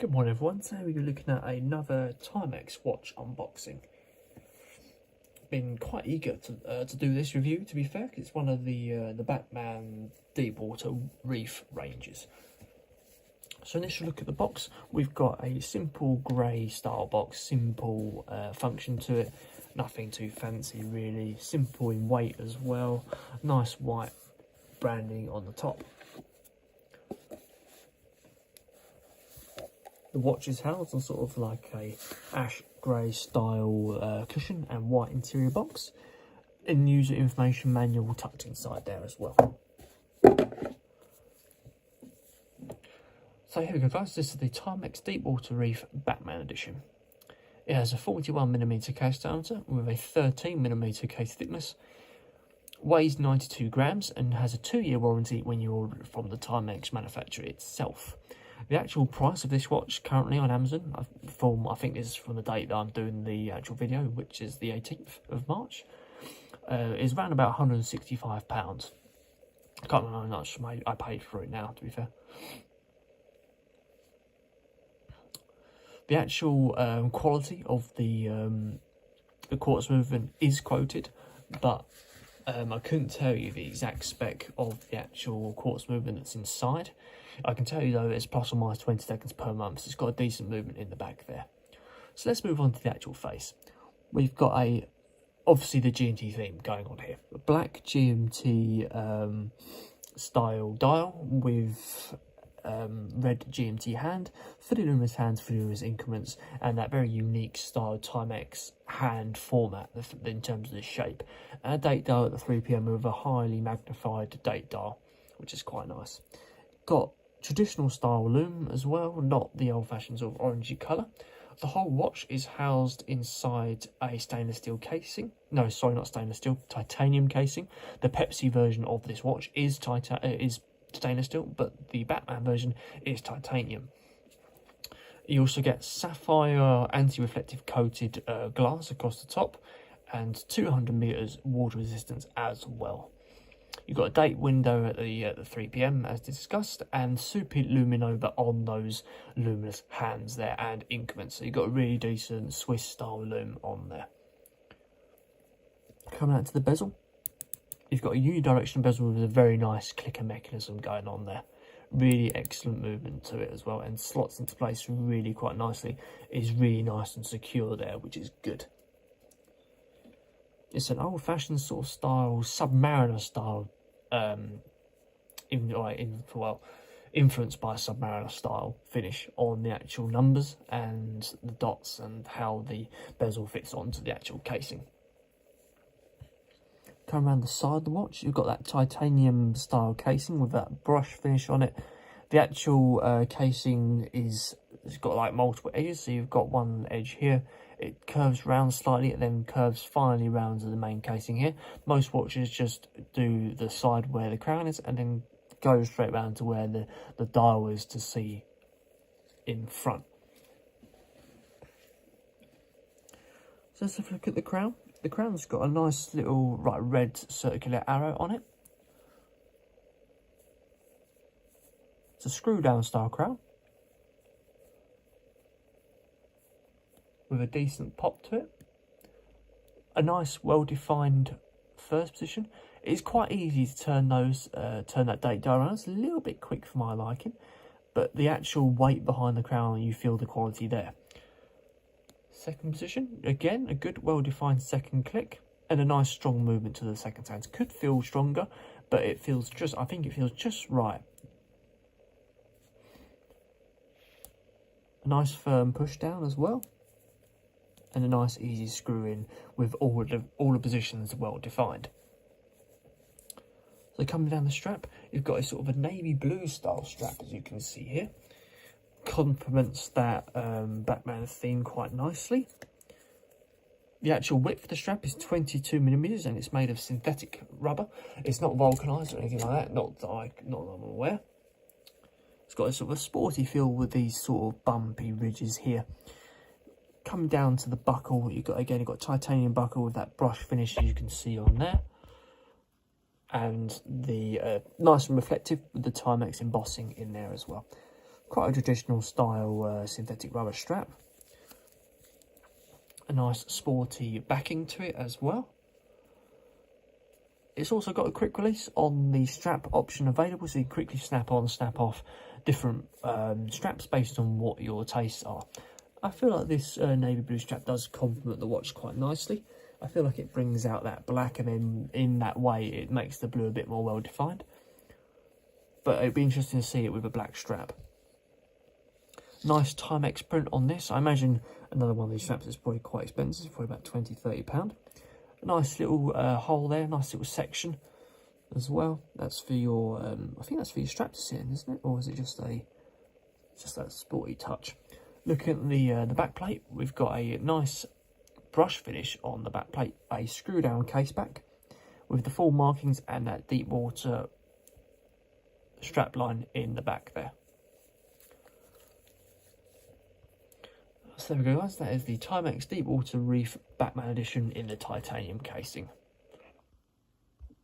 Good morning everyone, today we're looking at another Timex watch unboxing. Been quite eager to do this review, to be fair, 'cause it's one of the Batman Deepwater Reef ranges. So initial look at the box, we've got a simple grey style box, simple function to it, nothing too fancy really, simple in weight as well, nice white branding on the top. The watch is housed on sort of like a ash grey style cushion and white interior box. And user information manual tucked inside there as well. So here we go guys, this is the Timex Deepwater Reef Batman edition. It has a 41mm case diameter with a 13mm case thickness, weighs 92 grams and has a 2-year warranty when you order it from the Timex manufacturer itself. The actual price of this watch currently on Amazon, I think this is from the date that I'm doing the actual video, which is the 18th of March, is around about £165. I can't remember how much I paid for it now, to be fair. The actual quality of the quartz movement is quoted, but I couldn't tell you the exact spec of the actual quartz movement that's inside. I can tell you though it's plus or minus 20 seconds per month, so it's got a decent movement in the back there. So let's move on to the actual face. We've got obviously the GMT theme going on here. A black GMT style dial with red GMT hand, fully luminous hands, fully luminous increments, and that very unique style Timex hand format in terms of the shape. And a date dial at the 3 PM with a highly magnified date dial, which is quite nice. Got traditional style lume as well, not the old-fashioned sort of orangey colour. The whole watch is housed inside a stainless steel casing. No, sorry, not stainless steel, titanium casing. The Pepsi version of this watch is stainless steel, but the Batman version is titanium. You also get sapphire anti-reflective coated glass across the top and 200 meters water resistance as well. You've got a date window at the 3 PM as discussed, and super luminova on those luminous hands there and increments. So you've got a really decent Swiss style lume on there. Coming out to the bezel, you've got a unidirectional bezel with a very nice clicker mechanism going on there. Really excellent movement to it as well, and slots into place really quite nicely. It's really nice and secure there, which is good. It's an old-fashioned sort of style, Submariner style, influenced by a Submariner style finish on the actual numbers and the dots and how the bezel fits onto the actual casing. Come around the side of the watch, you've got that titanium style casing with that brush finish on it. The actual casing it's got like multiple edges, so you've got one edge here, it curves round slightly and then curves finally round to the main casing here. Most watches just do the side where the crown is and then go straight round to where the dial is to see in front. So let's have a look at the crown. The crown's got a nice little red circular arrow on it. It's a screw down style crown with a decent pop to it. A nice well-defined first position. It's quite easy to turn that date dial around. It's a little bit quick for my liking, but the actual weight behind the crown, you feel the quality there. Second position, again, a good well-defined second click and a nice strong movement to the second hand. Could feel stronger, but I think it feels just right. A nice firm push down as well, and a nice easy screw in with all the positions well defined. So coming down the strap, you've got a sort of a navy blue style strap, as you can see here. Complements that Batman theme quite nicely. The actual width of the strap is 22mm and it's made of synthetic rubber. It's not vulcanized or anything like that, not that I'm aware. It's got a sort of a sporty feel with these sort of bumpy ridges here. Coming down to the buckle, you've got titanium buckle with that brush finish, as you can see on there. And the nice and reflective with the Timex embossing in there as well. Quite a traditional style synthetic rubber strap. A nice sporty backing to it as well. It's also got a quick release on the strap option available, so you can quickly snap on, snap off different straps based on what your tastes are. I feel like this navy blue strap does complement the watch quite nicely. I feel like it brings out that black, and then in that way it makes the blue a bit more well defined. But it'd be interesting to see it with a black strap. Nice Timex print on this. I imagine another one of these straps is probably quite expensive, probably about £20–30. A nice little hole there, nice little section as well. That's for your, I think that's for your strap to sit in, isn't it? Or is it just that sporty touch? Looking at the back plate, we've got a nice brush finish on the back plate, a screw down case back with the full markings and that Deepwater strap line in the back there. So there we go guys, that is the Timex Deepwater Reef Batman edition in the titanium casing.